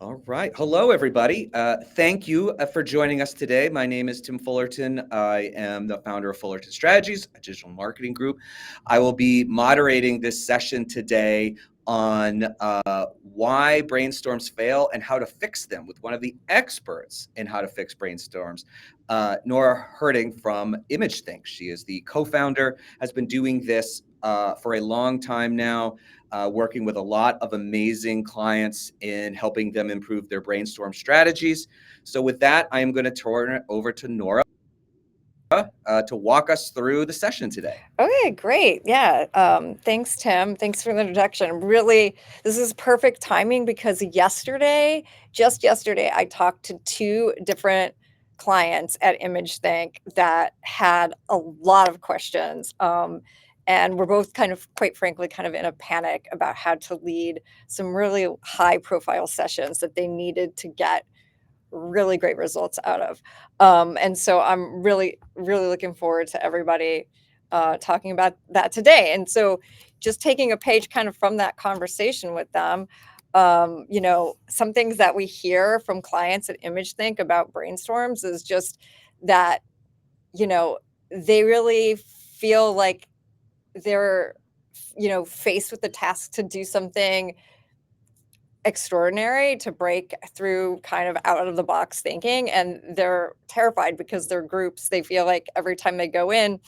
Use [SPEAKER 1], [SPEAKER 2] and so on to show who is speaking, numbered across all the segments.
[SPEAKER 1] All right. Hello, everybody. Thank you for joining us today. My name is Tim Fullerton. I am the founder of Fullerton Strategies, a digital marketing group. I will be moderating this session today on why brainstorms fail and how to fix them with one of the experts in how to fix brainstorms, Nora Herding from ImageThink. She is the co-founder, has been doing this for a long time now. Working with a lot of amazing clients in helping them improve their brainstorm strategies. So with that, I am going to turn it over to Nora to walk us through the session today.
[SPEAKER 2] Okay, great. Yeah. Thanks, Tim. Thanks for the introduction. Really, this is perfect timing because just yesterday, I talked to two different clients at ImageThink that had a lot of questions. And we're both quite frankly, kind of in a panic about how to lead some really high profile sessions that they needed to get really great results out of. And so I'm really, really looking forward to everybody talking about that today. And so just taking a page kind of from that conversation with them, some things that we hear from clients at ImageThink about brainstorms is just that, they really feel like they're, faced with the task to do something extraordinary, to break through kind of out of the box thinking, and they're terrified because their groups, they feel like every time they go in,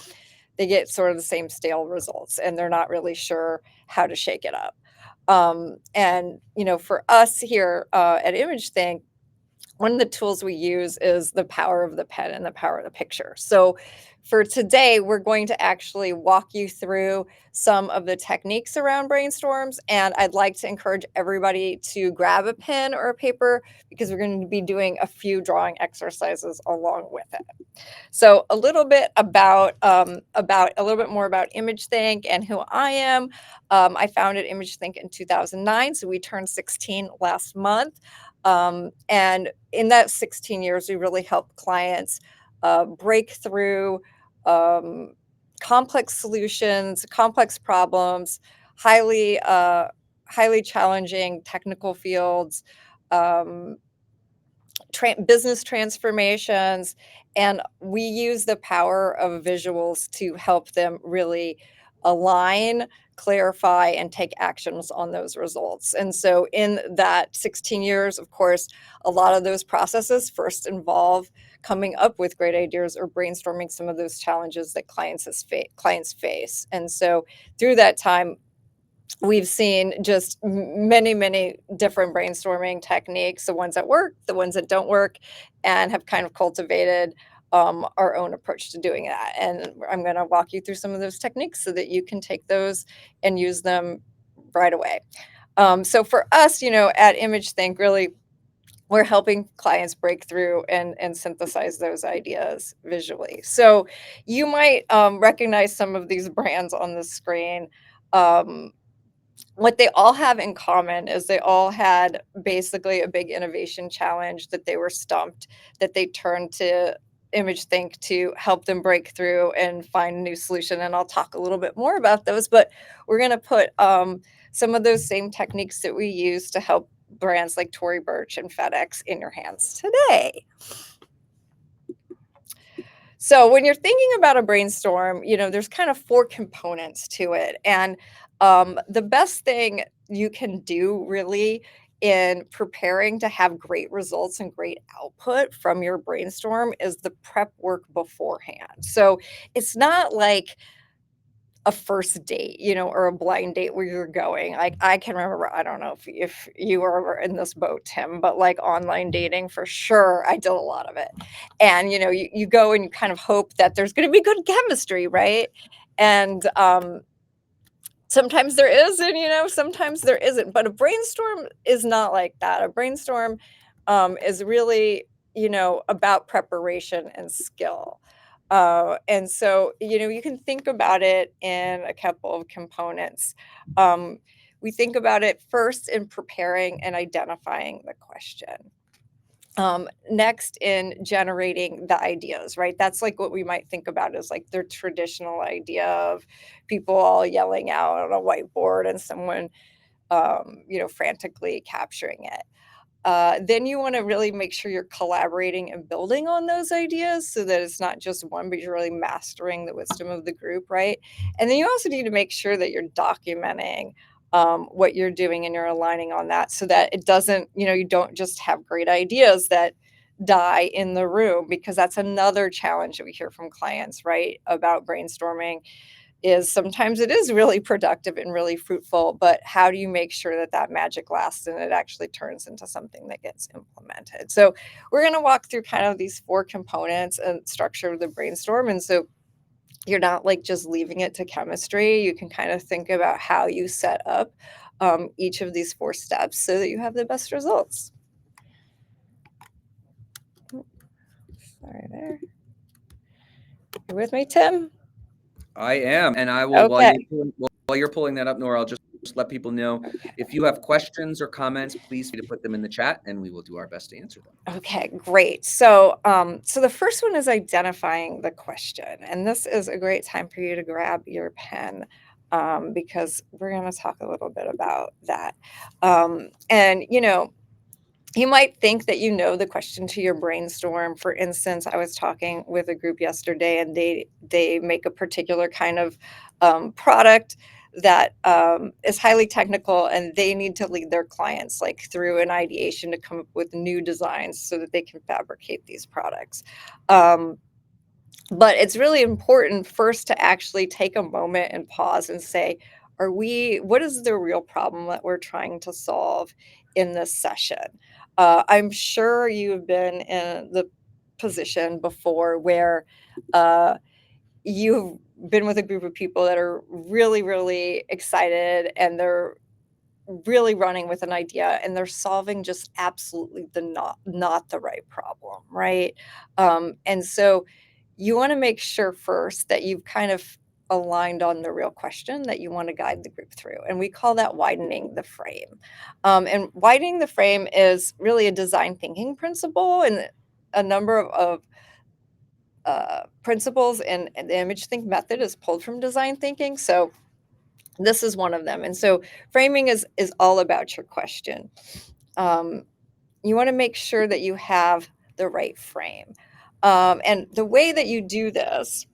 [SPEAKER 2] they get sort of the same stale results and they're not really sure how to shake it up. And for us here at ImageThink, one of the tools we use is the power of the pen and the power of the picture. So for today, we're going to actually walk you through some of the techniques around brainstorms. And I'd like to encourage everybody to grab a pen or a paper because we're going to be doing a few drawing exercises along with it. So a little bit more about ImageThink and who I am. I founded ImageThink in 2009, so we turned 16 last month. And in that 16 years, we really helped clients break through complex solutions, complex problems, highly challenging technical fields, um, business transformations, and we use the power of visuals to help them really align, clarify, and take actions on those results. And so in that 16 years, of course, a lot of those processes first involve coming up with great ideas or brainstorming some of those challenges that clients face. And so through that time, we've seen just many different brainstorming techniques, the ones that work, the ones that don't work, and have kind of cultivated our own approach to doing that. And I'm going to walk you through some of those techniques so that you can take those and use them right away. So for us, at ImageThink, really, we're helping clients break through and synthesize those ideas visually. So you might recognize some of these brands on the screen. What they all have in common is they all had basically a big innovation challenge that they were stumped, that they turned to ImageThink to help them break through and find a new solution. And I'll talk a little bit more about those, but we're going to put some of those same techniques that we use to help brands like Tory Burch and FedEx in your hands today. So when you're thinking about a brainstorm, there's kind of four components to it. And the best thing you can do really in preparing to have great results and great output from your brainstorm is the prep work beforehand. So it's not like a first date, or a blind date where you're going. Like I can remember, I don't know if you were ever in this boat, Tim, but like online dating for sure, I did a lot of it. And you go and you kind of hope that there's going to be good chemistry, right? And sometimes there is, and sometimes there isn't. But a brainstorm is not like that. A brainstorm is really, about preparation and skill. And so, you can think about it in a couple of components. We think about it first in preparing and identifying the question. Next in generating the ideas, right? That's like what we might think about as like their traditional idea of people all yelling out on a whiteboard and someone, frantically capturing it. then you want to really make sure you're collaborating and building on those ideas so that it's not just one, but you're really mastering the wisdom of the group, right? And then you also need to make sure that you're documenting what you're doing and you're aligning on that so that it doesn't, you don't just have great ideas that die in the room, because that's another challenge that we hear from clients, right? About brainstorming is sometimes it is really productive and really fruitful, but how do you make sure that that magic lasts and it actually turns into something that gets implemented? So we're going to walk through kind of these 4 components and structure of the brainstorm. And so you're not like just leaving it to chemistry. You can kind of think about how you set up each of these 4 steps so that you have the best results. Sorry there. You with me, Tim?
[SPEAKER 1] I am, and I will
[SPEAKER 2] Okay.
[SPEAKER 1] while you're pulling that up, Nora, I'll just let people know if you have questions or comments, please feel free to put them in the chat, and we will do our best to answer them.
[SPEAKER 2] Okay, great. So, so the first one is identifying the question, and this is a great time for you to grab your pen because we're going to talk a little bit about that. And you might think that you know the question to your brainstorm. For instance, I was talking with a group yesterday, and they make a particular kind of product that is highly technical, and they need to lead their clients like through an ideation to come up with new designs so that they can fabricate these products. But it's really important first to actually take a moment and pause and say, what is the real problem that we're trying to solve in this session? I'm sure you've been in the position before where you've been with a group of people that are really, really excited, and they're really running with an idea, and they're solving just absolutely not the right problem, right? And so you want to make sure first that you've kind of aligned on the real question that you want to guide the group through, and we call that widening the frame. And widening the frame is really a design thinking principle, and a number of principles in the image think method is pulled from design thinking. So this is one of them. And so framing is all about your question. You want to make sure that you have the right frame. And the way that you do this,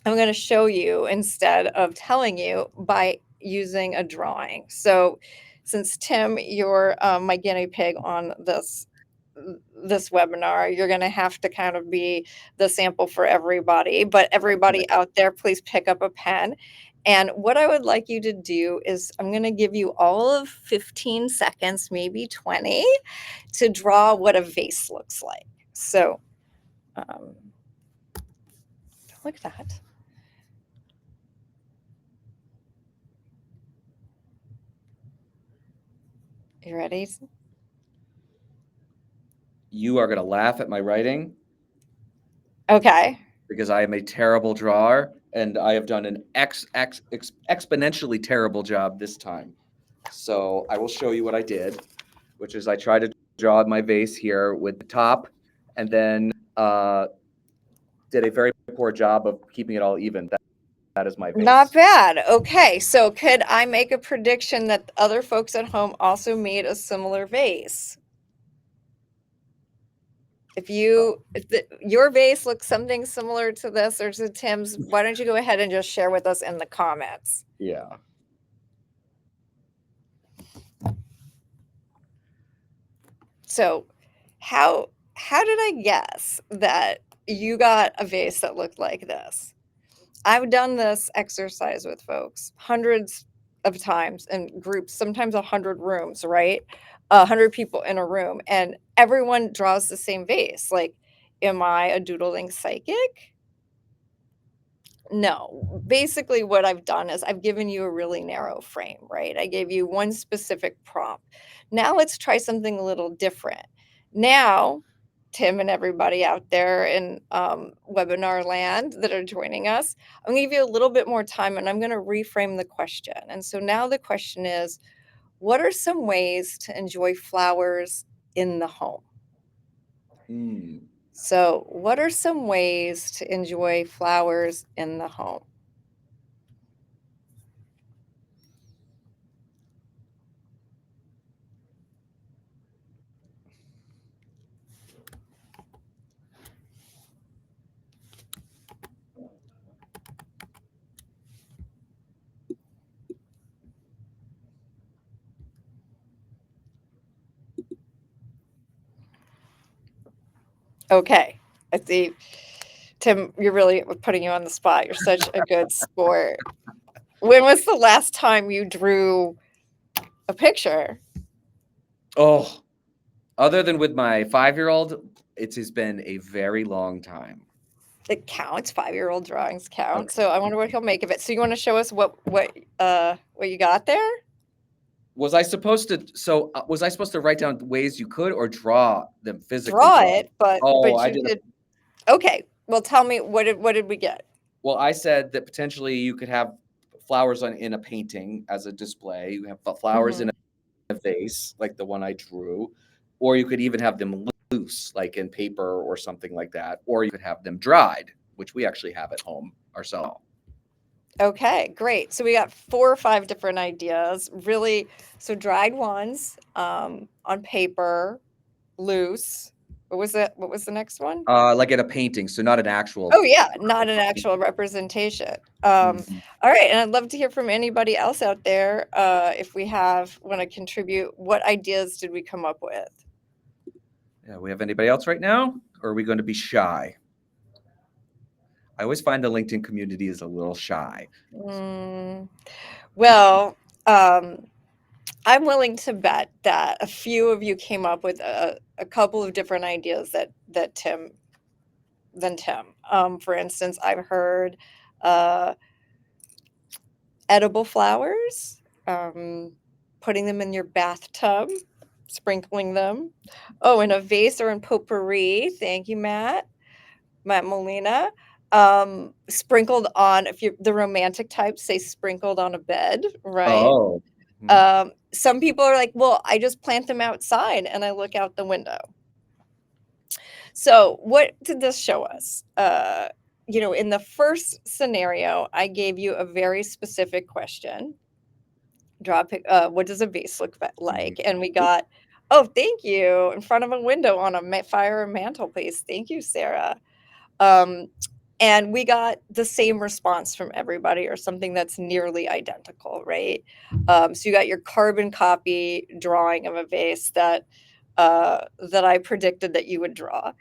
[SPEAKER 2] I'm going to show you instead of telling you by using a drawing. So since Tim, you're my guinea pig on this webinar, you're going to have to kind of be the sample for everybody, but everybody out there, please pick up a pen. And what I would like you to do is I'm going to give you all of 15 seconds, maybe 20, to draw what a vase looks like. So look at that. You ready?
[SPEAKER 1] You are going to laugh at my writing.
[SPEAKER 2] Okay.
[SPEAKER 1] Because I am a terrible drawer, and I have done an exponentially terrible job this time. So I will show you what I did, which is I tried to draw my vase here with the top, and then did a very poor job of keeping it all even. That is my vase.
[SPEAKER 2] Not bad. Okay, so could I make a prediction that other folks at home also made a similar vase? If your vase looks something similar to this or to Tim's, why don't you go ahead and just share with us in the comments?
[SPEAKER 1] Yeah.
[SPEAKER 2] So how did I guess that you got a vase that looked like this? I've done this exercise with folks hundreds of times in groups, sometimes 100 rooms, right? 100 people in a room, and everyone draws the same vase. Like, am I a doodling psychic? No. Basically, what I've done is I've given you a really narrow frame, right? I gave you one specific prompt. Now let's try something a little different. Now, Tim and everybody out there in webinar land that are joining us, I'm going to give you a little bit more time, and I'm going to reframe the question. And so now the question is, what are some ways to enjoy flowers in the home? So, what are some ways to enjoy flowers in the home? Okay. I see. Tim, you're really putting you on the spot. You're such a good sport. When was the last time you drew a picture?
[SPEAKER 1] Oh, other than with my 5-year-old, it has been a very long time.
[SPEAKER 2] It counts. 5-year-old drawings count.
[SPEAKER 1] Okay.
[SPEAKER 2] So I wonder what he'll make of it. So you want to show us what you got there?
[SPEAKER 1] Was I supposed to write down ways you could or draw them, physically
[SPEAKER 2] Draw
[SPEAKER 1] draw them?
[SPEAKER 2] it, but
[SPEAKER 1] Oh,
[SPEAKER 2] but
[SPEAKER 1] I
[SPEAKER 2] you
[SPEAKER 1] did a
[SPEAKER 2] could. Okay. Well, tell me what did we get?
[SPEAKER 1] well, I said that potentially you could have flowers in a painting as a display. You have flowers in
[SPEAKER 2] Hmm.
[SPEAKER 1] a vase, like the one I drew, or you could even have them loose, like in paper or something like that, or you could have them dried, which we actually have at home ourselves.
[SPEAKER 2] Okay, great. So we got 4 or 5 different ideas. Really, so dried ones, on paper, loose. What was it? What was the next one?
[SPEAKER 1] Like in a painting, so not an actual.
[SPEAKER 2] Oh yeah, not an actual representation.
[SPEAKER 1] Mhm.
[SPEAKER 2] All right, and I'd love to hear from anybody else out there. If we want to contribute, what ideas did we come up with?
[SPEAKER 1] Yeah, we have anybody else right now, or are we going to be shy? I always find the LinkedIn community is a little shy.
[SPEAKER 2] Mm, well, um, I'm willing to bet that a few of you came up with a couple of different ideas that Tim than Tim. For instance, I've heard uh, edible flowers, putting them in your bathtub, sprinkling them. Oh, in a vase or in potpourri. Thank you, Matt Molina. Sprinkled on, if you're the romantic type, say sprinkled on a bed, right?
[SPEAKER 1] Oh. Mhm.
[SPEAKER 2] Some people are like, well, I just plant them outside and I look out the window. So, what did this show us? In the first scenario, I gave you a very specific question. What does a vase look
[SPEAKER 1] Mhm.
[SPEAKER 2] like? And we got, oh, thank you, in front of a window on a fire mantelpiece. Thank you, Sarah. Um, and we got the same response from everybody, or something that's nearly identical, right? So you got your carbon copy drawing of a vase that I predicted that you would draw.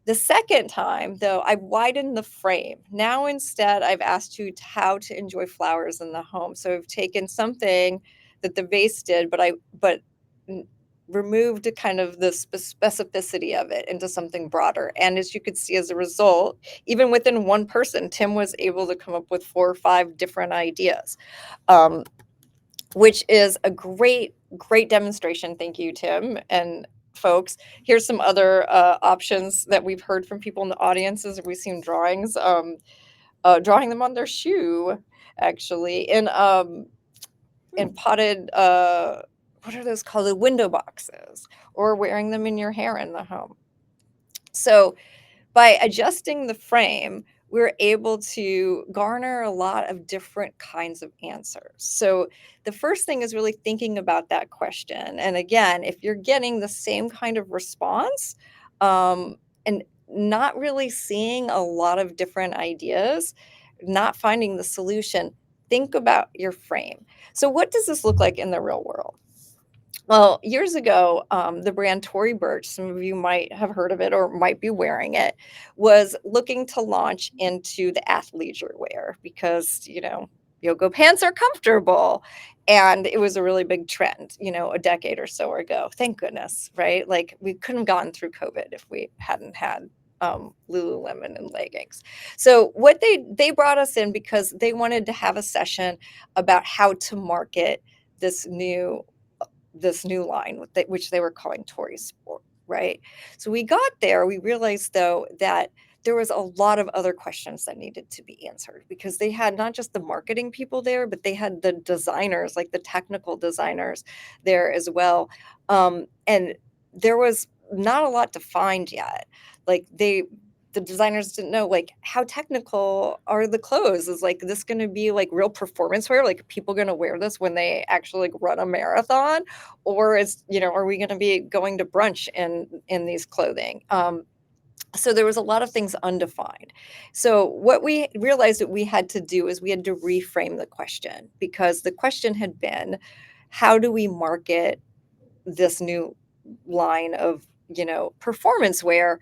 [SPEAKER 2] The second time, though, I widened the frame. Now instead, I've asked you how to enjoy flowers in the home. So I've taken something that the vase did, but n- removed a kind of the specificity of it into something broader. And as you could see, as a result, even within one person, Tim was able to come up with 4 or 5 different ideas. Um, which is a great demonstration. Thank you, Tim and folks. Here's some other options that we've heard from people in the audiences. We've seen drawings, drawing them on their shoe, actually, in potted. What are those called? The window boxes, or wearing them in your hair in the home. So by adjusting the frame, we're able to garner a lot of different kinds of answers. So the first thing is really thinking about that question. And again, if you're getting the same kind of response, and not really seeing a lot of different ideas, not finding the solution, think about your frame. So what does this look like in the real world? Well, years ago, the brand Tory Burch, some of you might have heard of it or might be wearing it, was looking to launch into the athleisure wear because, yoga pants are comfortable. And it was a really big trend, a decade or so ago. Thank goodness, right? Like, we couldn't have gotten through COVID if we hadn't had Lululemon and leggings. So what they brought us in because they wanted to have a session about how to market this new line, which they were calling Tory Sport, right? So we got there. We realized, though, that there was a lot of other questions that needed to be answered because they had not just the marketing people there, but they had the designers, like the technical designers there as well. And there was not a lot to find yet. Like the designers didn't know, like, how technical are the clothes. Is like this going to be like real performance wear? Like, are people going to wear this when they actually like run a marathon, or are we going to be going to brunch in these clothing? So there was a lot of things undefined. So what we realized that we had to do is we had to reframe the question, because the question had been, how do we market this new line of performance wear,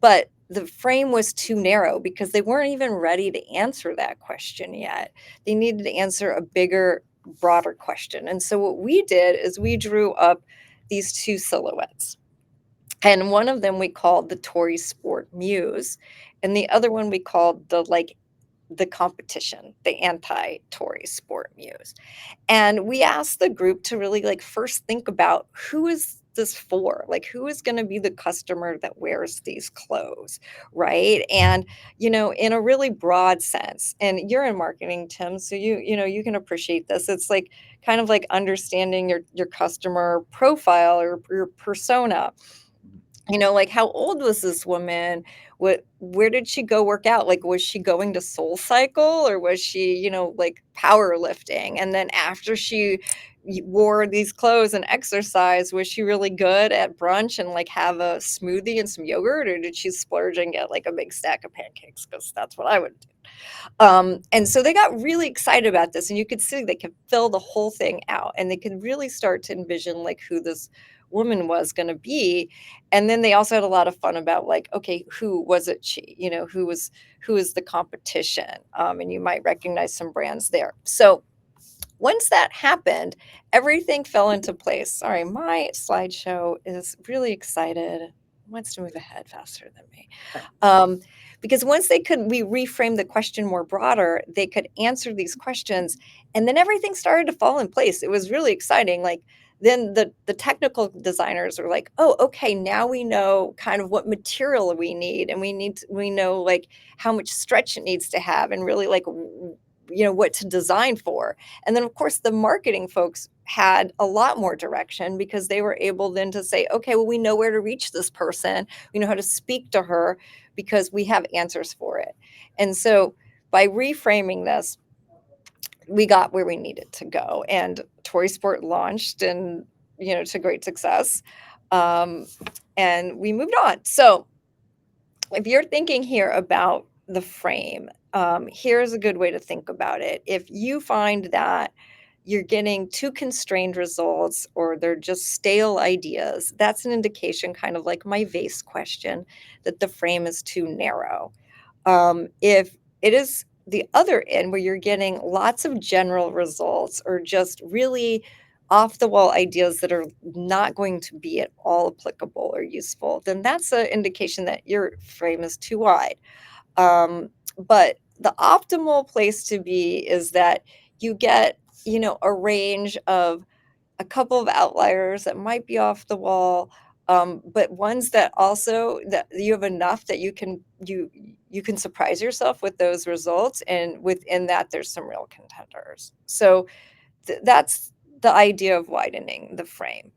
[SPEAKER 2] but the frame was too narrow because they weren't even ready to answer that question yet. They needed to answer a bigger, broader question. And so what we did is we drew up these two silhouettes. And one of them we called the Tory Sport Muse, and the other one we called the competition, the anti-Tory Sport Muse. And we asked the group to really like first think about who is this for? Like who is going to be the customer that wears these clothes, right? And in a really broad sense. And you're in marketing, Tim, so you can appreciate this. It's like kind of like understanding your customer profile or your persona. Like how old was this woman? Where did she go work out? Like, was she going to Soul Cycle or was she, like powerlifting? And then after she wore these clothes and exercise, was she really good at brunch and like have a smoothie and some yogurt, or did she splurge and get like a big stack of pancakes? Because that's what I would do. And so they got really excited about this, and you could see they could fill the whole thing out, and they could really start to envision like who this woman was going to be. And then they also had a lot of fun about like, okay, who was it? Who is the competition? And you might recognize some brands there. So once that happened, everything fell into place. Sorry, my slideshow is really excited. Wants to move ahead faster than me. Because once we reframed the question more broader, they could answer these questions, and then everything started to fall in place. It was really exciting. Like then the technical designers were like, oh, okay, now we know kind of what material we need, and we know like how much stretch it needs to have, and really like what to design for. And then of course the marketing folks had a lot more direction because they were able then to say, okay, well, we know where to reach this person, we know how to speak to her because we have answers for it. And so by reframing this, we got where we needed to go, and Tory Sport launched and to great success. And we moved on. So if you're thinking here about the frame, here's a good way to think about it. If you find that you're getting too constrained results or they're just stale ideas, that's an indication, kind of like my vase question, that the frame is too narrow. If it is the other end where you're getting lots of general results or just really off the wall ideas that are not going to be at all applicable or useful, then that's an indication that your frame is too wide. But the optimal place to be is that you get, a range of a couple of outliers that might be off the wall, but ones that also that you have enough that you can surprise yourself with those results, and within that there's some real contenders. So that's the idea of widening the frame.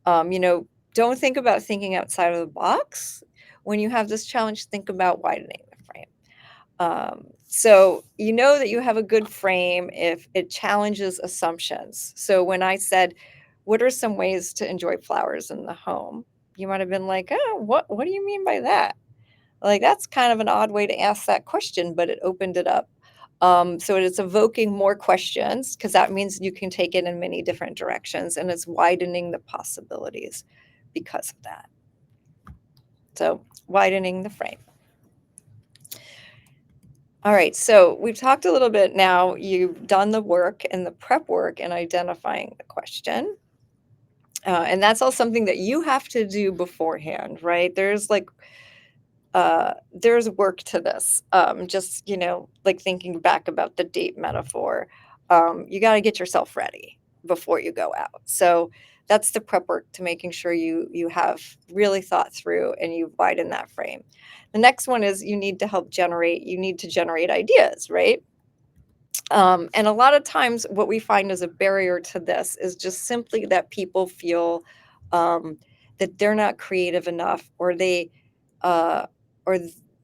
[SPEAKER 2] Don't think about thinking outside of the box. When you have this challenge, think about widening the frame. So you know that you have a good frame if it challenges assumptions. So when I said, what are some ways to enjoy flowers in the home? You might have been like, oh, what do you mean by that? Like, that's kind of an odd way to ask that question, but it opened it up. So it's evoking more questions because that means you can take it in many different directions, and it's widening the possibilities because of that. So widening the frame. All right, so we've talked a little bit now. You've done the work and the prep work in identifying the question. And that's all something that you have to do beforehand, right? There's work to this. Just, like thinking back about the date metaphor, you got to get yourself ready before you go out. So that's the prep work, to making sure you have really thought through and you widen that frame. The next one is you need to generate ideas, right? And a lot of times what we find as a barrier to this is just simply that people feel that they're not creative enough, or uh,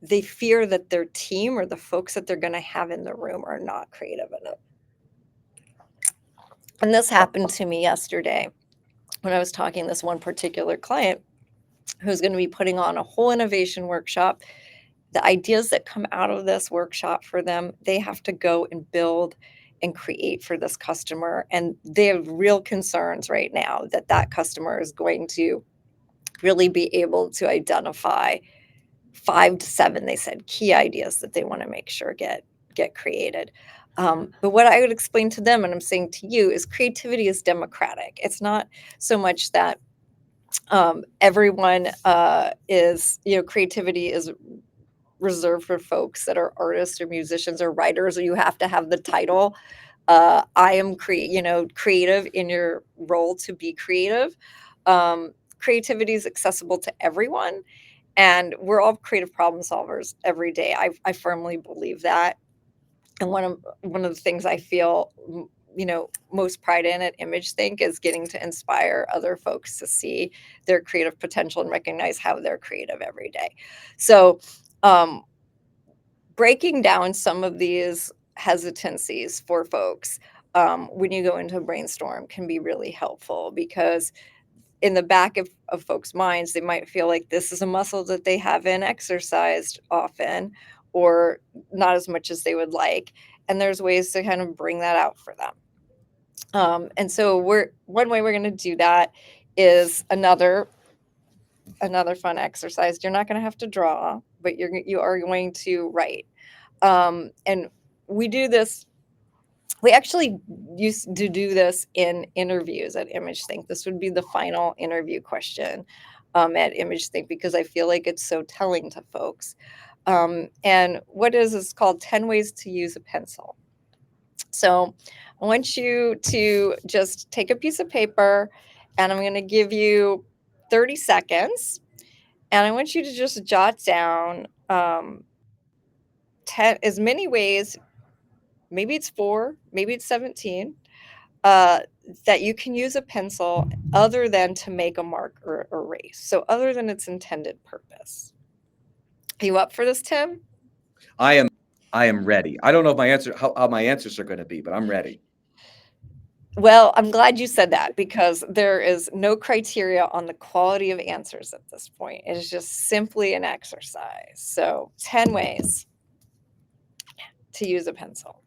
[SPEAKER 2] they fear that their team or the folks that they're going to have in the room are not creative enough. And this happened to me yesterday when I was talking to this one particular client who's going to be putting on a whole innovation workshop. The ideas that come out of this workshop for them, they have to go and build and create for this customer. And they have real concerns right now that customer is going to really be able to identify 5 to 7, they said, key ideas that they want to make sure get created. But what I would explain to them, and I'm saying to you, is creativity is democratic. It's not so much that everyone is, creativity is reserved for folks that are artists or musicians or writers, or you have to have the title. I am creative in your role to be creative. Creativity is accessible to everyone, and we're all creative problem solvers every day. I firmly believe that. And one of the things I feel most pride in at Image Think is getting to inspire other folks to see their creative potential and recognize how they're creative every day. So um, breaking down some of these hesitancies for folks when you go into a brainstorm can be really helpful, because in the back of folks' minds, they might feel like this is a muscle that they haven't exercised often, or not as much as they would like. And there's ways to kind of bring that out for them. And so one way we're going to do that is another fun exercise. You're not going to have to draw, but you are going to write. And we do this. We actually used to do this in interviews at Image Think. This would be the final interview question at Image Think, because I feel like it's so telling to folks. And what is called 10 ways to use a pencil. So I want you to just take a piece of paper, and I'm going to give you 30 seconds. And I want you to just jot down 10, as many ways, maybe it's 4, maybe it's 17, uh, that you can use a pencil other than to make a mark or erase. So other than its intended purpose. Are you up for this, Tim?
[SPEAKER 1] I am ready. I don't know if how my answers are going to be, but I'm ready.
[SPEAKER 2] Well, I'm glad you said that, because there is no criteria on the quality of answers at this point. It is just simply an exercise. So 10 ways to use a pencil.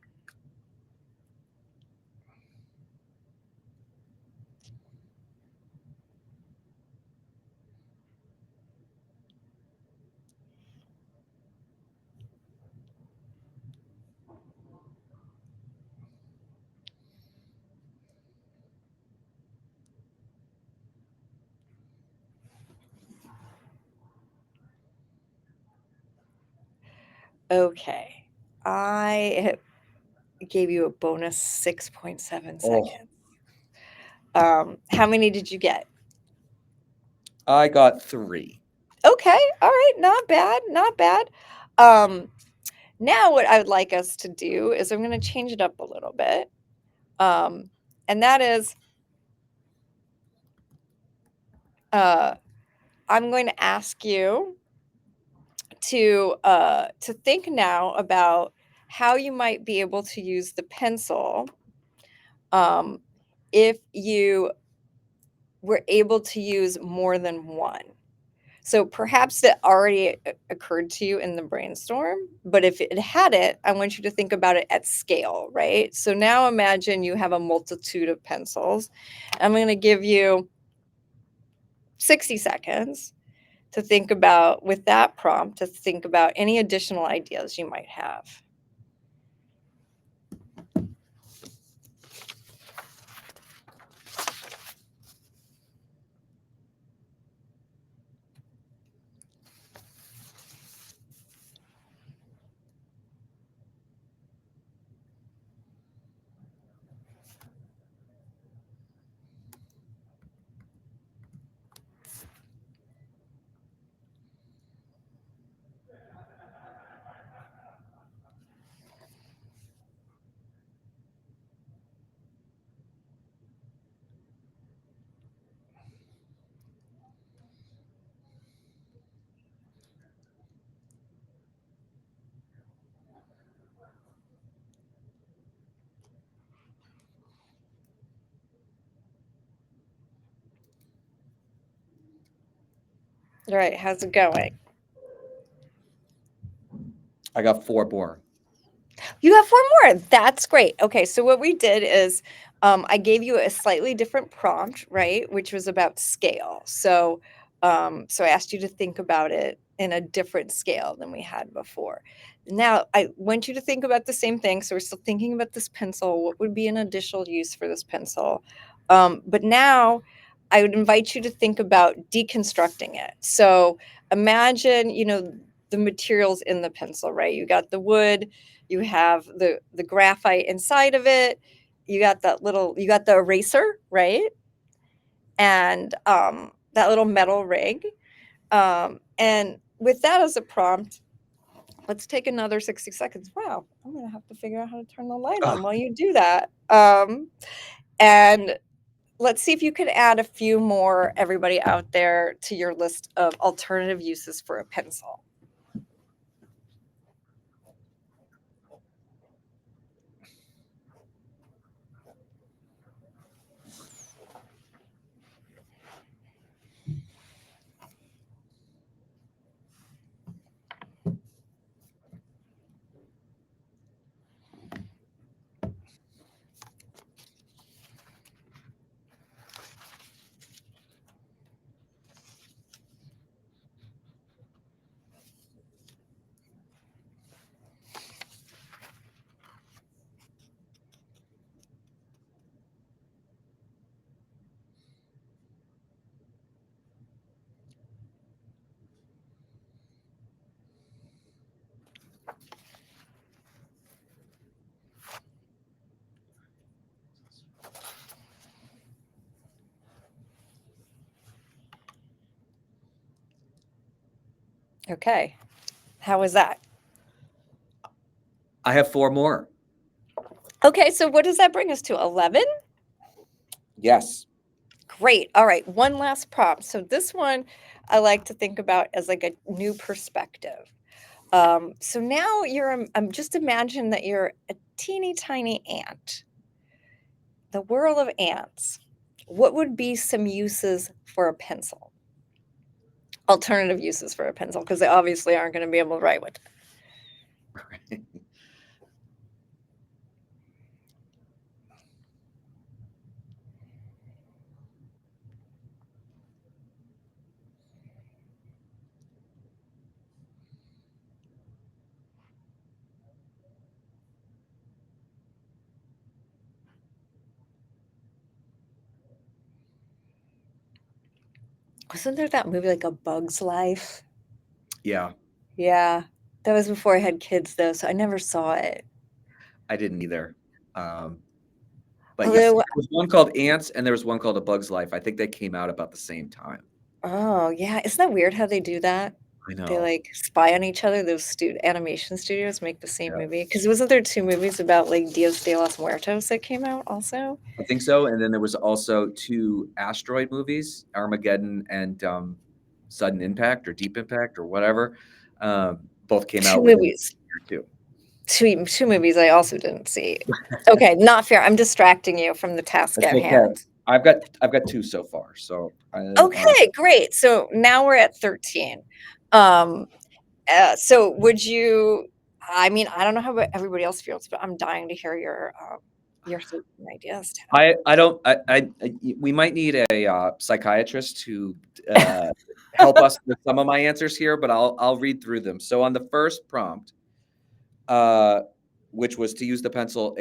[SPEAKER 2] Okay. I gave you a bonus 6.7
[SPEAKER 1] Oh,
[SPEAKER 2] seconds. How many did you get?
[SPEAKER 1] I got 3.
[SPEAKER 2] Okay. All right. Not bad. Not bad. Now what I would like us to do is I'm going to change it up a little bit. And that is, I'm going to ask you to think now about how you might be able to use the pencil if you were able to use more than one. So perhaps that already occurred to you in the brainstorm, but if it hadn't, I want you to think about it at scale, right? So now imagine you have a multitude of pencils. I'm going to give you 60 seconds to think about, with that prompt, to think about any additional ideas you might have. All right, how's it going?
[SPEAKER 1] I got 4 more.
[SPEAKER 2] You have 4 more. That's great. Okay, so what we did is I gave you a slightly different prompt, right, which was about scale. So I asked you to think about it in a different scale than we had before. Now, I want you to think about the same thing. So we're still thinking about this pencil. What would be an additional use for this pencil? But now I would invite you to think about deconstructing it. So imagine, the materials in the pencil, right? You got the wood, you have the graphite inside of it, you got the eraser, right? And that little metal rig. And with that as a prompt, let's take another 60 seconds. Wow, I'm going to have to figure out how to turn the light on while you do that. And let's see if you could add a few more, everybody out there, to your list of alternative uses for a pencil. Okay, how was that?
[SPEAKER 1] I have 4 more.
[SPEAKER 2] Okay, so what does that bring us to? 11?
[SPEAKER 1] Yes.
[SPEAKER 2] Great. All right, one last prompt. So this one I like to think about as like a new perspective. So now just imagine that you're a teeny tiny ant. The world of ants. What would be some uses for a pencil? Alternative uses for a pencil, because they obviously aren't going to be able to write with it. Wasn't there that movie like A Bug's Life?
[SPEAKER 1] Yeah.
[SPEAKER 2] Yeah, that was before I had kids though, so I never saw it.
[SPEAKER 1] I didn't either. But yes,
[SPEAKER 2] Although,
[SPEAKER 1] there was one called Ants and there was one called A Bug's Life. I think they came out about the same time.
[SPEAKER 2] oh yeah, isn't that weird how they do that?
[SPEAKER 1] I
[SPEAKER 2] They
[SPEAKER 1] know.
[SPEAKER 2] like spy on each other. Those animation studios make the same
[SPEAKER 1] Yeah.
[SPEAKER 2] movie. Because wasn't there 2 movies about like Dias de los Muertos that came out also?
[SPEAKER 1] I think so. And then there was also 2 asteroid movies, Armageddon and Sudden Impact or Deep Impact or whatever. Both came
[SPEAKER 2] 2
[SPEAKER 1] out within
[SPEAKER 2] movies.
[SPEAKER 1] a year or two.
[SPEAKER 2] 2 movies I also didn't see. Okay, not fair. I'm distracting you from the task
[SPEAKER 1] That's
[SPEAKER 2] at
[SPEAKER 1] okay.
[SPEAKER 2] hand.
[SPEAKER 1] I've got 2 so far. So
[SPEAKER 2] Okay, great. So now we're at 13. Um, so would you? I mean, I don't know how everybody else feels, but I'm dying to hear your 13 ideas.
[SPEAKER 1] I don't we might need a psychiatrist to help us with some of my answers here, but I'll read through them. So on the first prompt, which was to use the pencil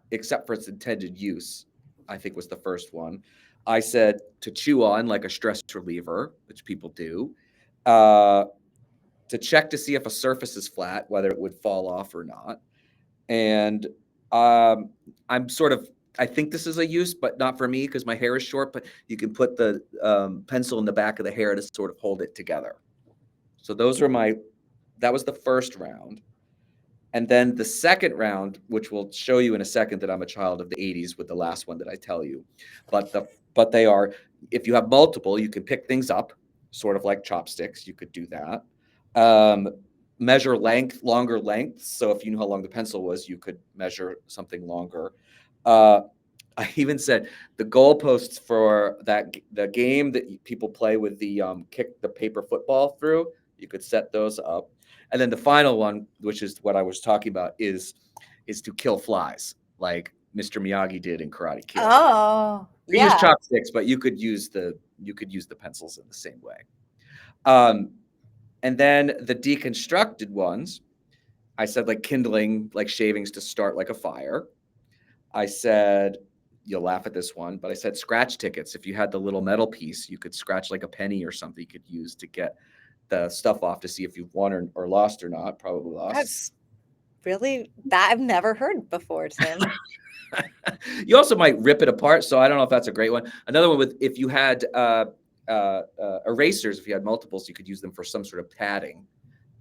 [SPEAKER 1] except for its intended use, I think was the first one. I said to chew on like a stress reliever, which people do. To check to see if a surface is flat, whether it would fall off or not. And I'm sort of, I think this is a use, but not for me because my hair is short, but you can put the pencil in the back of the hair to sort of hold it together. So that was the first round. And then the second round, which will show you in a second that I'm a child of the 80s with the last one that I tell you. But they are, if you have multiple, you can pick things up, sort of like chopsticks. You could do that. Measure length, longer lengths. So if you knew how long the pencil was, you could measure something longer. I even said the goalposts for the game that people play with the kick the paper football through, you could set those up. And then the final one, which is what I was talking about, is to kill flies, like Mr. Miyagi did in Karate Kid.
[SPEAKER 2] Oh,
[SPEAKER 1] You use
[SPEAKER 2] yeah.
[SPEAKER 1] chopsticks, but you could use the pencils in the same way. And then the deconstructed ones, I said like kindling, like shavings to start like a fire. I said, you'll laugh at this one, but I said scratch tickets. If you had the little metal piece, you could scratch like a penny or something you could use to get the stuff off to see if you've won or lost or not. Probably lost.
[SPEAKER 2] That's really that I've never heard before, Tim.
[SPEAKER 1] You also might rip it apart. So I don't know if that's a great one. Another one with if you had erasers, if you had multiples, you could use them for some sort of padding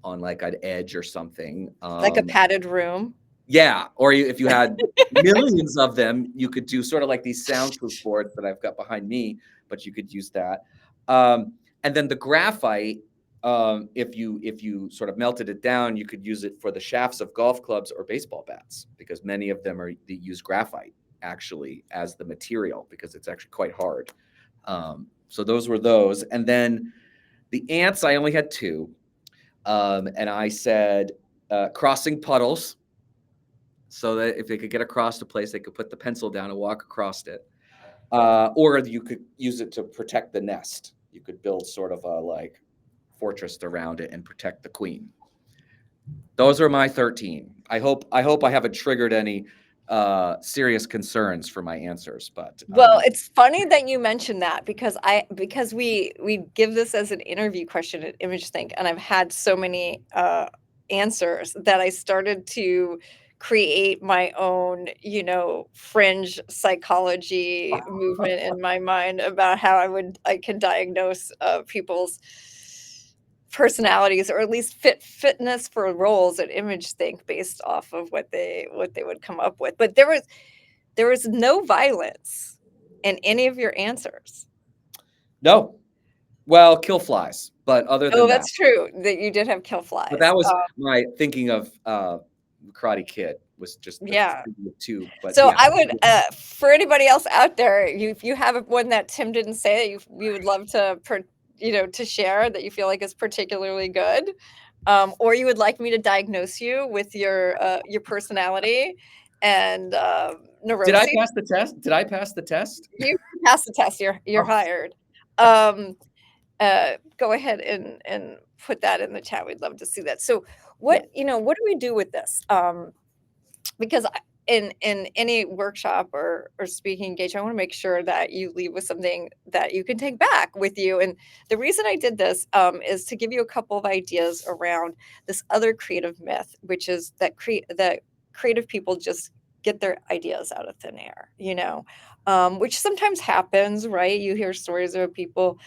[SPEAKER 1] on like an edge or something.
[SPEAKER 2] Like a padded room.
[SPEAKER 1] Yeah, or if you had millions of them, you could do sort of like these soundproof boards that I've got behind me, but you could use that. And then the graphite, if you sort of melted it down, you could use it for the shafts of golf clubs or baseball bats because many of them they use graphite actually as the material because it's actually quite hard. So those were those, and then the ants. I only had two, and I said crossing puddles. So that if they could get across the place, they could put the pencil down and walk across it. Or you could use it to protect the nest. You could build sort of a like fortress around it and protect the queen. Those are my 13. I hope I haven't triggered any serious concerns for my answers, but
[SPEAKER 2] Well, it's funny that you mentioned that because we give this as an interview question at ImageThink, and I've had so many answers that I started to create my own, fringe psychology movement in my mind about how I could diagnose people's personalities or at least fitness for roles at ImageThink based off of what they would come up with. But there was no violence in any of your answers.
[SPEAKER 1] no. Well, kill flies, but other
[SPEAKER 2] Oh,
[SPEAKER 1] than that,
[SPEAKER 2] that's true that you did have kill
[SPEAKER 1] but
[SPEAKER 2] flies.
[SPEAKER 1] that was my thinking of Karate Kid was just the
[SPEAKER 2] Yeah.
[SPEAKER 1] two. But
[SPEAKER 2] So
[SPEAKER 1] yeah,
[SPEAKER 2] I would, for anybody else out there, if you have one that Tim didn't say that you would love to, to share that you feel like is particularly good, or you would like me to diagnose you with your personality and
[SPEAKER 1] did I
[SPEAKER 2] neuroses.
[SPEAKER 1] pass the test? Did I pass the test?
[SPEAKER 2] You passed the test. You're
[SPEAKER 1] Oh,
[SPEAKER 2] hired. Go ahead and put that in the chat. We'd love to see that. So
[SPEAKER 1] yeah.
[SPEAKER 2] what do we do with this? Because in any workshop or speaking engagement, I want to make sure that you leave with something that you can take back with you. And the reason I did this is to give you a couple of ideas around this other creative myth, which is that creative people just get their ideas out of thin air, which sometimes happens, right? You hear stories of people,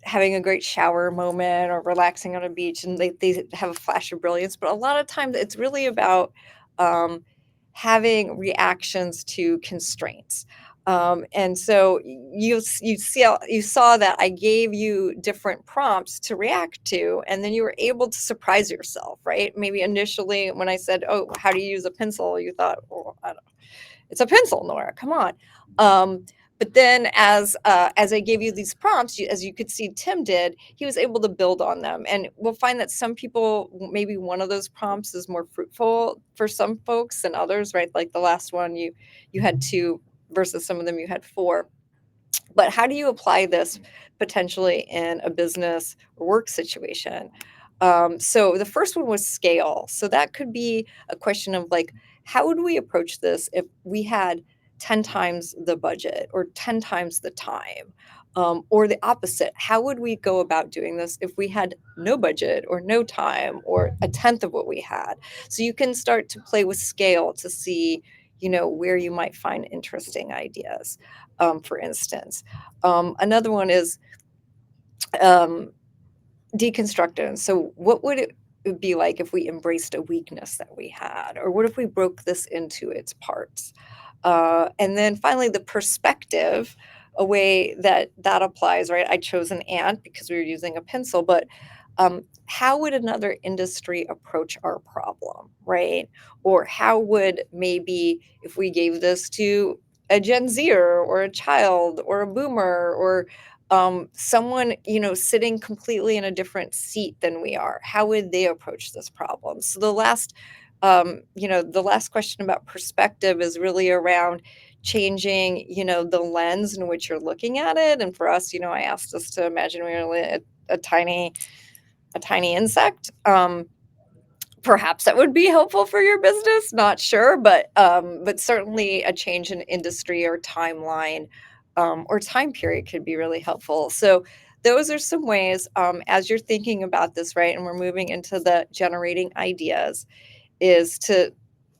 [SPEAKER 2] having a great shower moment or relaxing on a beach and they have a flash of brilliance. But a lot of times it's really about um, having reactions to constraints. And so you saw that I gave you different prompts to react to, and then you were able to surprise yourself, right? Maybe initially when I said, "Oh, how do you use a pencil?" you thought, "Oh, I don't know. It's a pencil, Nora. Come on." But then as I gave you these prompts, as you could see Tim did, he was able to build on them. And we'll find that some people, maybe one of those prompts is more fruitful for some folks than others, right? Like the last one, you had two versus some of them you had four. But how do you apply this potentially in a business or work situation? So the first one was scale. So that could be a question of like, how would we approach this if we had 10 times the budget or 10 times the time? Or the opposite, how would we go about doing this if we had no budget or no time or a tenth of what we had? So you can start to play with scale to see, where you might find interesting ideas. For instance, another one is um, deconstructed. So, what would it be like if we embraced a weakness that we had, or what if we broke this into its parts? And then finally, the perspective, a way that applies, right? I chose an ant because we were using a pencil, but how would another industry approach our problem, right? Or how would maybe if we gave this to a Gen Zer or a child or a boomer or someone sitting completely in a different seat than we are, how would they approach this problem? So the last question about perspective is really around changing the lens in which you're looking at it. And for us, I asked us to imagine we were a tiny a tiny insect. Perhaps that would be helpful for your business, not sure, but certainly a change in industry or timeline, or time period could be really helpful. So those are some ways, as you're thinking about this, right, and we're moving into the generating ideas, is to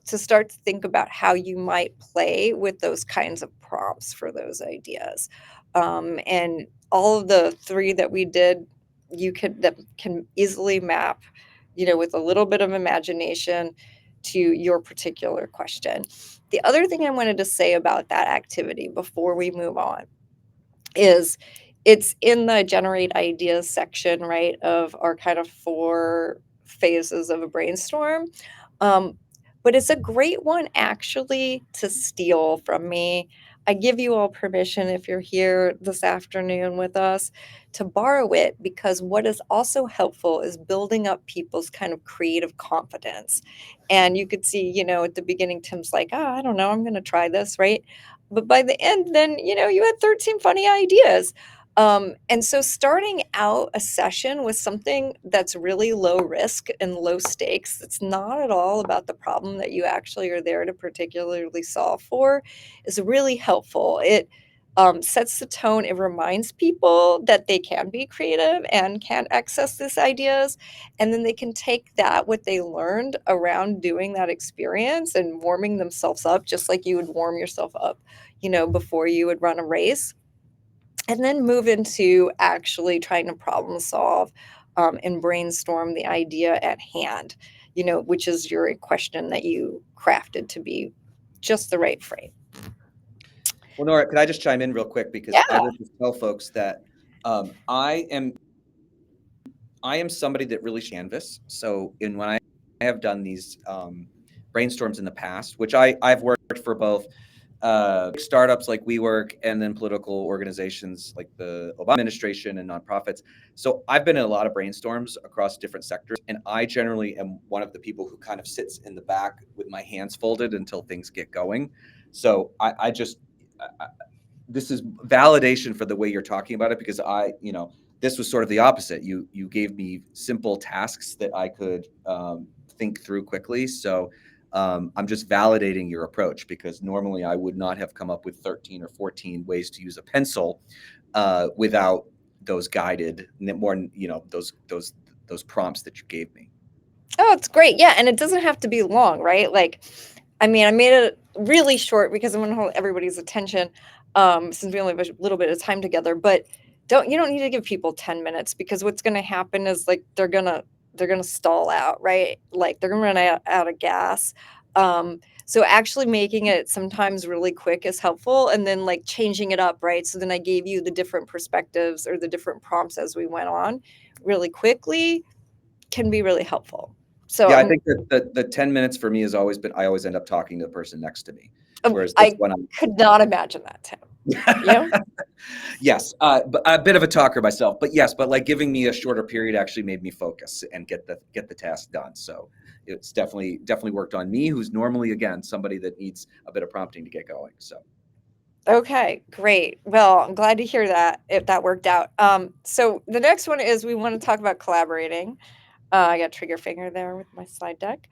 [SPEAKER 2] start to think about how you might play with those kinds of prompts for those ideas. And all of the three that we did, you could that can easily map, with a little bit of imagination to your particular question. The other thing I wanted to say about that activity before we move on is it's in the generate ideas section, right, of our kind of 4 phases of a brainstorm. Um, but it's a great one actually to steal from me. I give you all permission, if you're here this afternoon with us, to borrow it, because what is also helpful is building up people's kind of creative confidence. And you could see, at the beginning, Tim's like, "Oh, I don't know, I'm going to try this," right? But by the end, then, you had 13 funny ideas. And so starting out a session with something that's really low risk and low stakes, it's not at all about the problem that you actually are there to particularly solve for, is really helpful. It sets the tone. It reminds people that they can be creative and can access these ideas. And then they can take that, what they learned around doing that experience and warming themselves up, just like you would warm yourself up, before you would run a race, and then move into actually trying to problem solve, and brainstorm the idea at hand, which is your question that you crafted to be just the right frame.
[SPEAKER 1] Well, Nora, could I just chime in real quick, because
[SPEAKER 2] Yeah.
[SPEAKER 1] I will just tell folks that I am somebody that really canvas. So when I have done these brainstorms in the past, which I've worked for both startups like WeWork and then political organizations like the Obama administration and nonprofits. So I've been in a lot of brainstorms across different sectors, and I generally am one of the people who kind of sits in the back with my hands folded until things get going. So this is validation for the way you're talking about it, because this was sort of the opposite. You gave me simple tasks that I could think through quickly. So I'm just validating your approach, because normally I would not have come up with 13 or 14 ways to use a pencil without those guided, more, those prompts that you gave me.
[SPEAKER 2] Oh, it's great. Yeah, and it doesn't have to be long, right? Like, I mean, I made it really short because I want to hold everybody's attention, since we only have a little bit of time together. But you don't need to give people 10 minutes, because what's going to happen is, like, they're gonna stall out, right? Like, they're gonna run out of gas. So actually making it sometimes really quick is helpful, and then, like, changing it up, right? So then I gave you the different perspectives or the different prompts as we went on really quickly, can be really helpful. So
[SPEAKER 1] Yeah, I think that the 10 minutes for me has always been, I always end up talking to the person next to me. Whereas this
[SPEAKER 2] I
[SPEAKER 1] one, I'm
[SPEAKER 2] could not imagine that, Tim. You?
[SPEAKER 1] yes, but a bit of a talker myself, but yes, but like giving me a shorter period actually made me focus and get the task done. So it's definitely worked on me, who's normally, again, somebody that needs a bit of prompting to get going. So
[SPEAKER 2] Okay, great. Well, I'm glad to hear that, if that worked out. So the next one is we want to talk about collaborating. I got trigger finger there with my slide deck,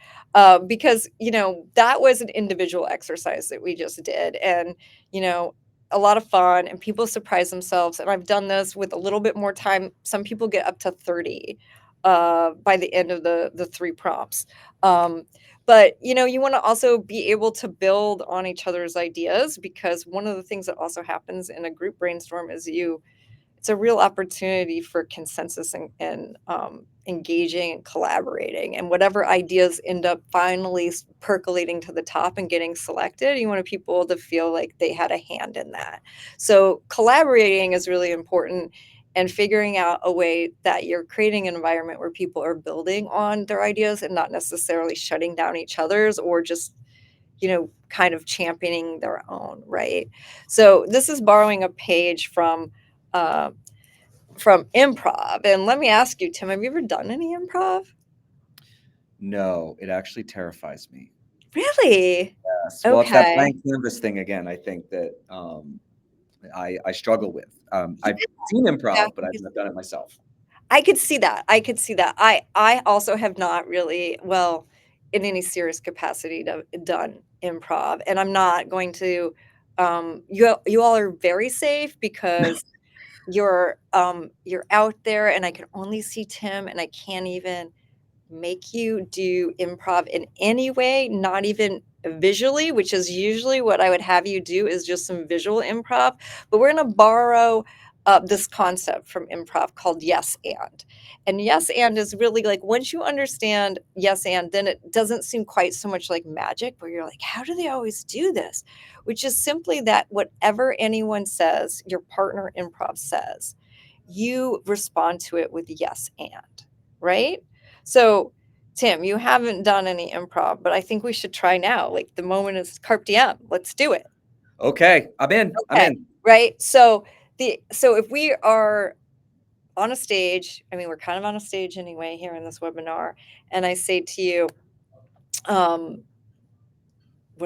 [SPEAKER 2] because that was an individual exercise that we just did, and you know a lot of fun, and people surprise themselves. And I've done this with a little bit more time. Some people get up to 30 by the end of the 3 prompts. But you want to also be able to build on each other's ideas, because one of the things that also happens in a group brainstorm is it's a real opportunity for consensus and engaging and collaborating. And whatever ideas end up finally percolating to the top and getting selected, you want people to feel like they had a hand in that. So collaborating is really important, and figuring out a way that you're creating an environment where people are building on their ideas and not necessarily shutting down each other's, or just kind of championing their own, right? So this is borrowing a page uh, from improv. And let me ask you, Tim, have you ever done any improv?
[SPEAKER 1] no, it actually terrifies me.
[SPEAKER 2] Really?
[SPEAKER 1] Yes, well, it's that
[SPEAKER 2] Okay.
[SPEAKER 1] blank canvas thing again. I think that I struggle with. I've seen
[SPEAKER 2] Yeah.
[SPEAKER 1] improv, but I've not done it myself.
[SPEAKER 2] I could see that. I could see that. I also have not really, well, in any serious capacity done improv, and I'm not going to. You all are very safe because you're out there, and I can only see Tim, and I can't even make you do improv in any way, not even visually, which is usually what I would have you do is just some visual improv. But we're going to borrow this concept from improv called yes and. And yes and is really like once you understand yes and, then it doesn't seem quite so much like magic where you're like, how do they always do this? Which is simply that whatever anyone says, your partner improv says, you respond to it with yes and, right? So, Tim, you haven't done any improv, but I think we should try now. Like the moment is carpe diem. Let's do it.
[SPEAKER 1] Okay, I'm in. I'm
[SPEAKER 2] Okay.
[SPEAKER 1] in.
[SPEAKER 2] Right. So if we are on a stage, I mean, we're kind of on a stage anyway here in this webinar, and I say to you, what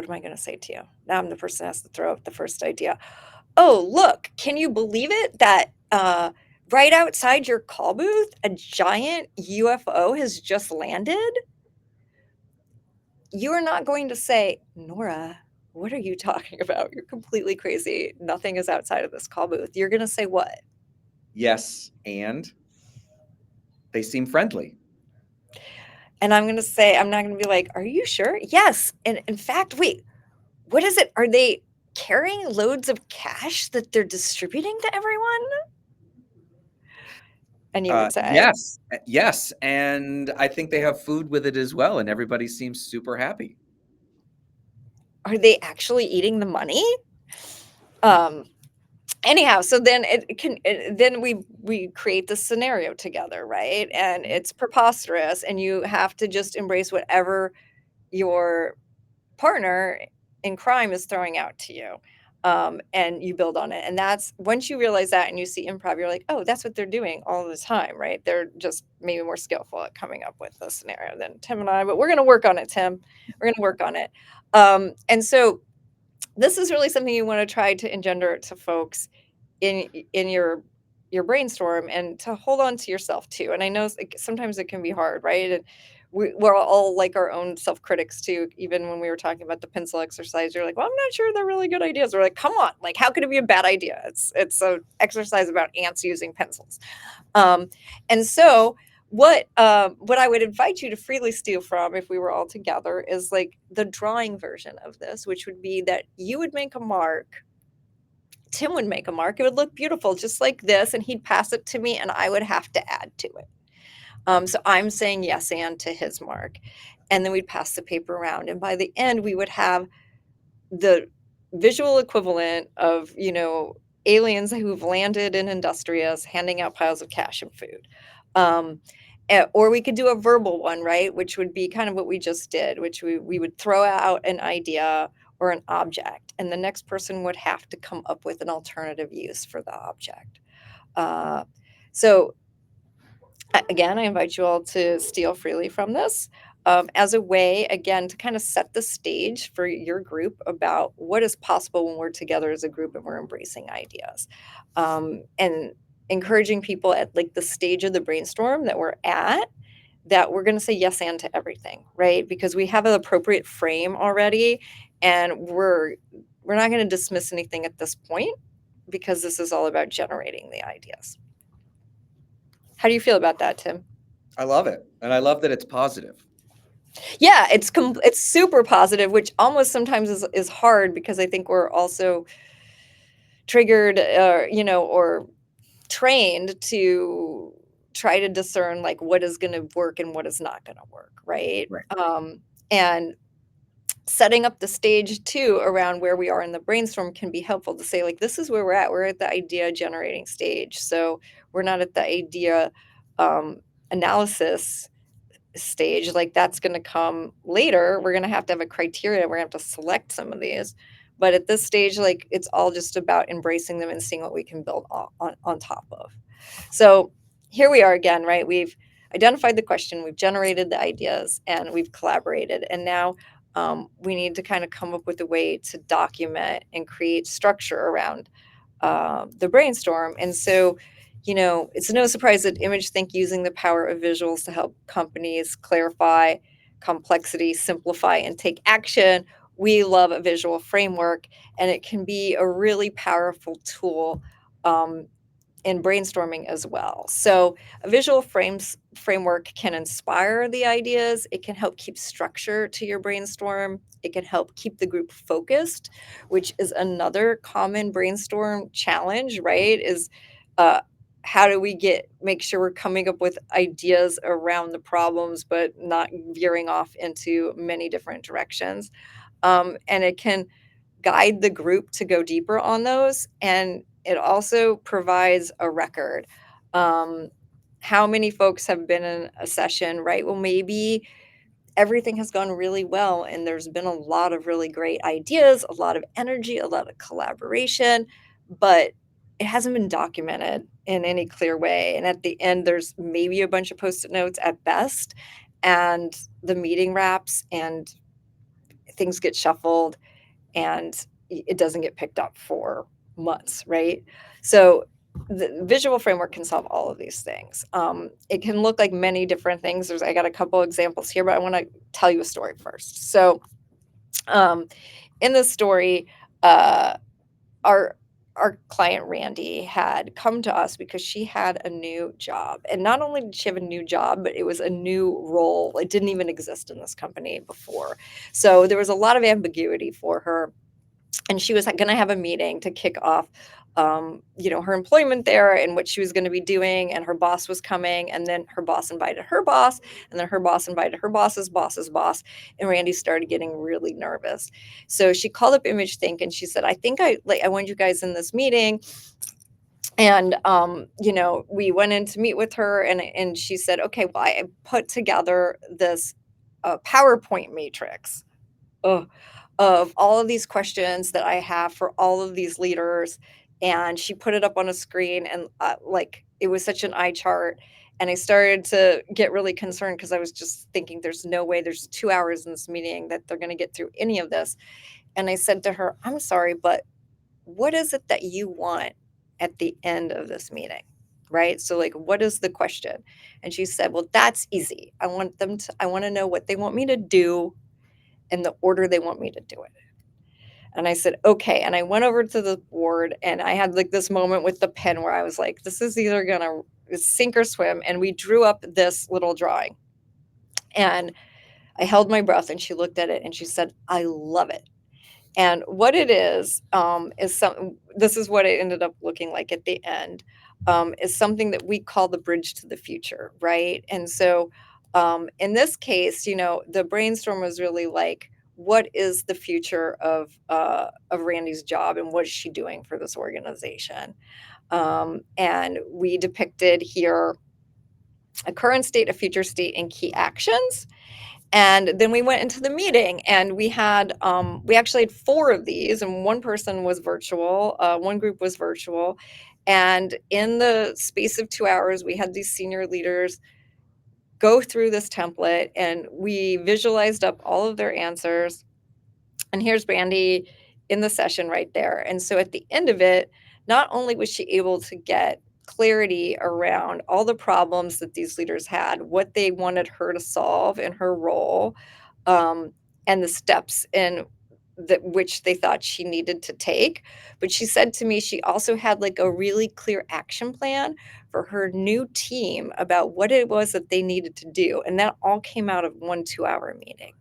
[SPEAKER 2] am I going to say to you? Now I'm the person that has to throw up the first idea. Oh, look, can you believe it that right outside your call booth, a giant UFO has just landed? You are not going to say, Nora, what are you talking about? You're completely crazy. Nothing is outside of this call booth. You're going to say what?
[SPEAKER 1] Yes, and they seem friendly.
[SPEAKER 2] And I'm going to say, I'm not going to be like, are you sure? Yes. And in fact, wait, what is it? Are they carrying loads of cash that they're distributing to everyone? And you would say,
[SPEAKER 1] Yes, yes, and I think they have food with it as well, and everybody seems super happy.
[SPEAKER 2] are they actually eating the money? Um, Anyhow, so then then we create this scenario together, right? And it's preposterous, and you have to just embrace whatever your partner in crime is throwing out to you. And you build on it. And that's once you realize that and you see improv, you're like, oh, that's what they're doing all the time, right? They're just maybe more skillful at coming up with the scenario than Tim and I, but we're going to work on it, Tim. We're going to work on it. And so this is really something you want to try to engender to folks in your brainstorm, and to hold on to yourself too. And I know sometimes it can be hard, right? And we're all like our own self critics too. Even when we were talking about the pencil exercise, you're like, well, I'm not sure they're really good ideas. We're like, come on, like how could it be a bad idea? It's an exercise about ants using pencils. And so what I would invite you to freely steal from if we were all together is like the drawing version of this, which would be that you would make a mark, Tim would make a mark. It would look beautiful, just like this, and he'd pass it to me, and I would have to add to it. So I'm saying yes and to his mark, and then we'd pass the paper around, and by the end, we would have the visual equivalent of aliens who've landed in Industrious handing out piles of cash and food. Or we could do a verbal one, right? Which would be kind of what we just did, which we would throw out an idea or an object, and the next person would have to come up with an alternative use for the object. So again, I invite you all to steal freely from this as a way, again, to kind of set the stage for your group about what is possible when we're together as a group and we're embracing ideas. And encouraging people at like the stage of the brainstorm that we're at, that we're going to say yes and to everything, right? Because we have an appropriate frame already, and we're not going to dismiss anything at this point because this is all about generating the ideas. How do you feel about that, Tim?
[SPEAKER 1] I love it, and I love that it's positive.
[SPEAKER 2] Yeah, it's super positive, which almost sometimes is hard because I think we're also triggered, or trained to try to discern like what is going to work and what is not going to work, right?
[SPEAKER 1] Right.
[SPEAKER 2] And setting up the stage too around where we are in the brainstorm can be helpful to say like this is where we're at. We're at the idea generating stage, so we're not at the idea analysis stage. Like that's going to come later. We're going to have a criteria. We're going to have to select some of these, but at this stage, like it's all just about embracing them and seeing what we can build on top of. So here we are again, right? We've identified the question, we've generated the ideas, and we've collaborated, and now we need to kind of come up with a way to document and create structure around the brainstorm. And so It's no surprise that Image Think using the power of visuals to help companies clarify complexity, simplify, and take action. We love a visual framework, and it can be a really powerful tool um, in brainstorming as well. So a visual framework can inspire the ideas. It can help keep structure to your brainstorm. It can help keep the group focused, which is another common brainstorm challenge, right? Is uh, how do we make sure we're coming up with ideas around the problems, but not veering off into many different directions. And it can guide the group to go deeper on those, and it also provides a record. Um, how many folks have been in a session, right? Well, maybe everything has gone really well, and there's been a lot of really great ideas, a lot of energy, a lot of collaboration, but it hasn't been documented in any clear way. And at the end, there's maybe a bunch of post-it notes at best, and the meeting wraps, and things get shuffled, and it doesn't get picked up for months, right? So the visual framework can solve all of these things. It can look like many different things. I got a couple examples here, but I want to tell you a story first. So um, in this story, uh, our our client Randy had come to us because she had a new job. And not only did she have a new job, but it was a new role. It didn't even exist in this company before. So there was a lot of ambiguity for her, and she was going to have a meeting to kick off her employment there and what she was going to be doing, and her boss was coming, and then her boss invited her boss, and then her boss invited her boss's boss's boss, and Randy started getting really nervous. So she called up Image Think, and she said, I think I want you guys in this meeting. And we went in to meet with her, and she said, okay, well, I put together this PowerPoint matrix. Ugh, of all of these questions that I have for all of these leaders. And she put it up on a screen, and like it was such an eye chart. And I started to get really concerned because I was just thinking, there's no way, there's 2 hours in this meeting that they're going to get through any of this. And I said to her, I'm sorry, but what is it that you want at the end of this meeting? Right. So, like, what is the question? And she said, well, that's easy. I want to know what they want me to do in the order they want me to do it. And I said, okay. And I went over to the board, and I had like this moment with the pen where I was like, this is either going to sink or swim. And we drew up this little drawing. And I held my breath, and she looked at it and she said, I love it. And what it is this is what it ended up looking like at the end, is something that we call the bridge to the future, right? And so in this case, the brainstorm was really like, what is the future of Randy's job, and what is she doing for this organization? And we depicted here a current state, a future state, and key actions. And then we went into the meeting, and we actually had 4 of these, and one person was virtual, one group was virtual. And in the space of 2 hours, we had these senior leaders go through this template, and we visualized up all of their answers. And here's Brandy in the session right there. And so at the end of it, not only was she able to get clarity around all the problems that these leaders had, what they wanted her to solve in her role, um, and the steps in which they thought she needed to take. But she said to me she also had like a really clear action plan for her new team about what it was that they needed to do. And that all came out of one 2-hour meeting.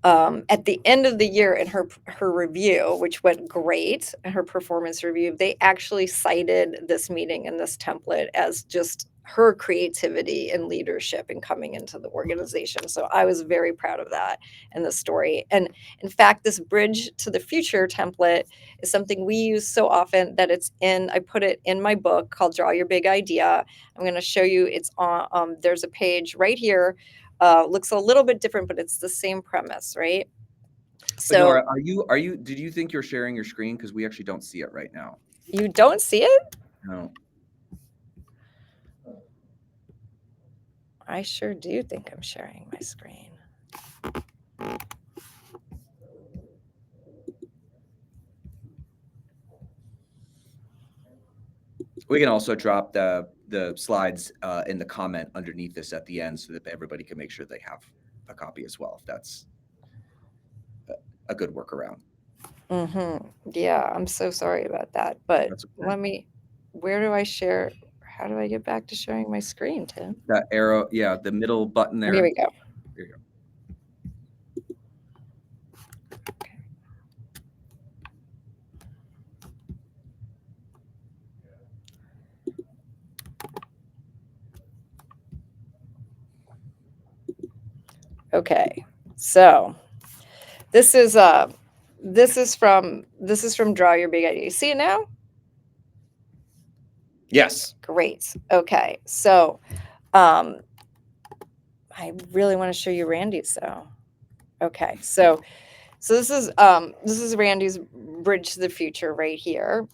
[SPEAKER 2] At the end of the year, in her review, which went great, her performance review, they actually cited this meeting and this template as just her creativity and leadership in coming into the organization. So I was very proud of that in the story. And in fact, this bridge to the future template is something we use so often that I put it in my book called Draw Your Big Idea. I'm going to show you, it's on, there's a page right here. Looks a little bit different, but it's the same premise, right?
[SPEAKER 1] But Nora,
[SPEAKER 2] So
[SPEAKER 1] did you think you're sharing your screen? Because we actually don't see it right now.
[SPEAKER 2] you don't see it?
[SPEAKER 1] No.
[SPEAKER 2] I sure do think I'm sharing my screen.
[SPEAKER 1] We can also drop the slides in the comment underneath this at the end so that everybody can make sure they have a copy as well, if that's a good workaround.
[SPEAKER 2] Yeah, I'm so sorry about that, but
[SPEAKER 1] That's okay.
[SPEAKER 2] where do I share? How do I get back to sharing my screen, Tim?
[SPEAKER 1] That arrow, yeah, the middle button
[SPEAKER 2] Here
[SPEAKER 1] there.
[SPEAKER 2] we go.
[SPEAKER 1] There you go.
[SPEAKER 2] Okay, so this is from Draw Your Big Idea. You see it now?
[SPEAKER 1] Yes.
[SPEAKER 2] Great. Okay, so I really want to show you Randy's though. Okay, so this is Randy's Bridge to the Future right here,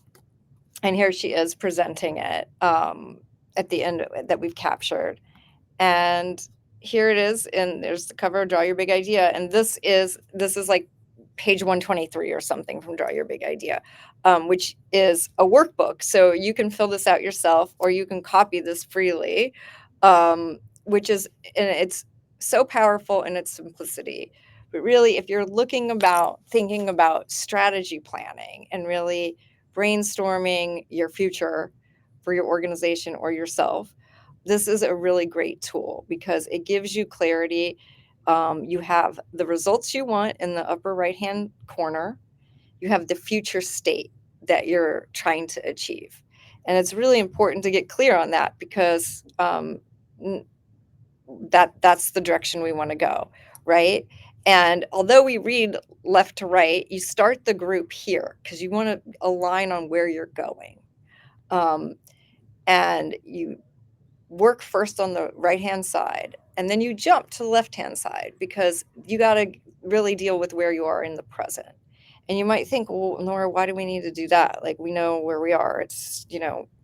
[SPEAKER 2] and here she is presenting it at the end that we've captured. And here it is, and there's the cover, Draw Your Big Idea, and this is like page 123 or something from Draw Your Big Idea, which is a workbook. So you can fill this out yourself, or you can copy this freely, which is, and it's so powerful in its simplicity. But really, if you're thinking about strategy planning and really brainstorming your future for your organization or yourself, this is a really great tool because it gives you clarity. You have the results you want in the upper right hand corner. You have the future state that you're trying to achieve. And it's really important to get clear on that because that's the direction we want to go, right? And although we read left to right, you start the group here because you want to align on where you're going. And you work first on the right hand side and then you jump to the left hand side because you got to really deal with where you are in the present. And you might think, well, Nora, why do we need to do that? Like, we know where we are. It's,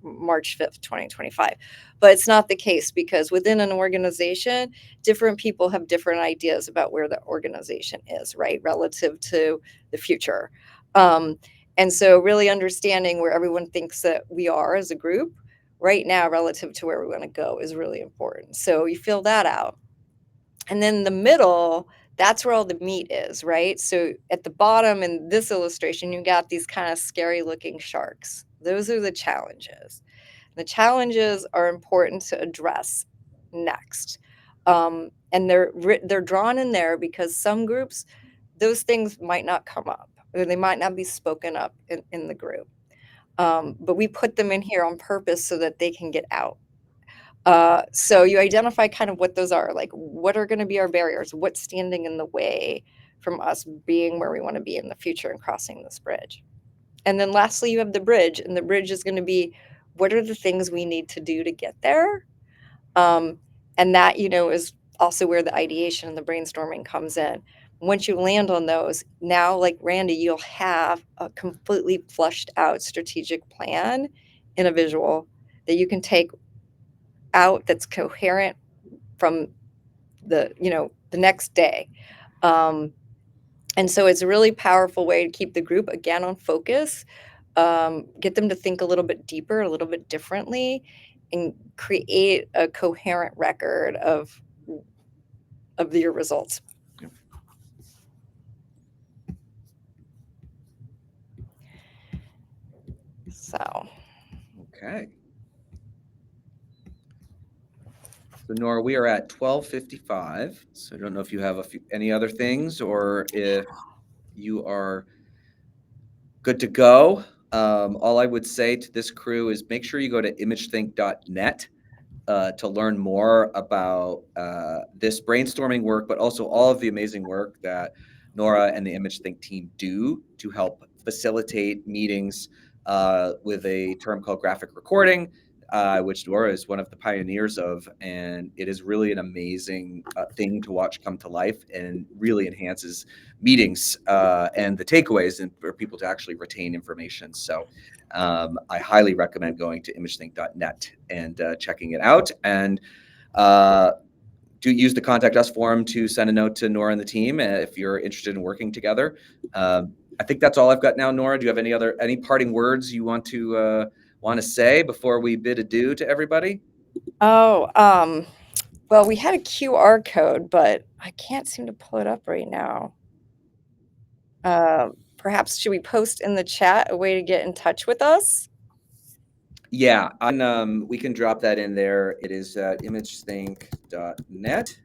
[SPEAKER 2] March 5th, 2025. But it's not the case because within an organization, different people have different ideas about where the organization is, right? Relative to the future. And so really understanding where everyone thinks that we are as a group right now relative to where we want to go is really important. So you fill that out. And then the middle, that's where all the meat is, right? So at the bottom in this illustration, you got these kind of scary looking sharks. Those are the challenges. The challenges are important to address next. And they're drawn in there because some groups, those things might not come up or they might not be spoken up in the group. But we put them in here on purpose so that they can get out. So you identify kind of what those are, like what are going to be our barriers, what's standing in the way from us being where we want to be in the future and crossing this bridge. And then lastly, you have the bridge, and the bridge is going to be what are the things we need to do to get there. And that, is also where the ideation and the brainstorming comes in. Once you land on those, now, like Randy, you'll have a completely flushed out strategic plan in a visual that you can take out that's coherent from the next day. And so it's a really powerful way to keep the group again on focus, get them to think a little bit deeper, a little bit differently, and create a coherent record of your results.
[SPEAKER 1] Yep.
[SPEAKER 2] So
[SPEAKER 1] Okay. So Nora, we are at 12:55. So I don't know if you have any other things or if you are good to go. All I would say to this crew is make sure you go to imagethink.net to learn more about this brainstorming work, but also all of the amazing work that Nora and the ImageThink team do to help facilitate meetings with a term called graphic recording, which Nora is one of the pioneers of. And it is really an amazing thing to watch come to life and really enhances meetings and the takeaways and for people to actually retain information. So I highly recommend going to imagethink.net and checking it out. And do use the contact us form to send a note to Nora and the team if you're interested in working together. I think that's all I've got now. Nora, do you have any parting words you want to want to say before we bid adieu to everybody?
[SPEAKER 2] Oh, well, we had a QR code, but I can't seem to pull it up right now. Perhaps should we post in the chat a way to get in touch with us?
[SPEAKER 1] Yeah, we can drop that in there. It is imagethink.net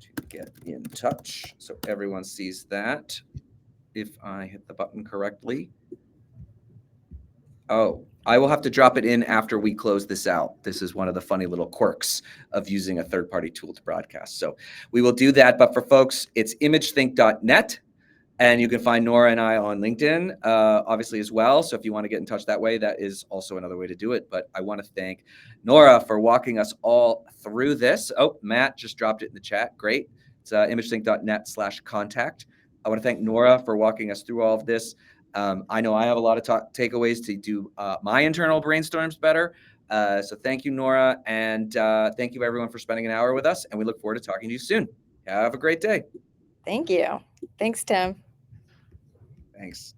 [SPEAKER 1] to get in touch, so everyone sees that. If I hit the button correctly. Oh, I will have to drop it in after we close this out. This is one of the funny little quirks of using a third-party tool to broadcast. So we will do that. But for folks, it's imagethink.net. And you can find Nora and I on LinkedIn, obviously, as well. So if you want to get in touch that way, that is also another way to do it. But I want to thank Nora for walking us all through this. Oh, Matt just dropped it in the chat. Great. It's imagethink.net/contact. I want to thank Nora for walking us through all of this. I know I have a lot of takeaways to do my internal brainstorms better. So thank you, Nora. And thank you, everyone, for spending an hour with us. And we look forward to talking to you soon. Have a great day.
[SPEAKER 2] Thank you. Thanks, Tim.
[SPEAKER 1] Thanks.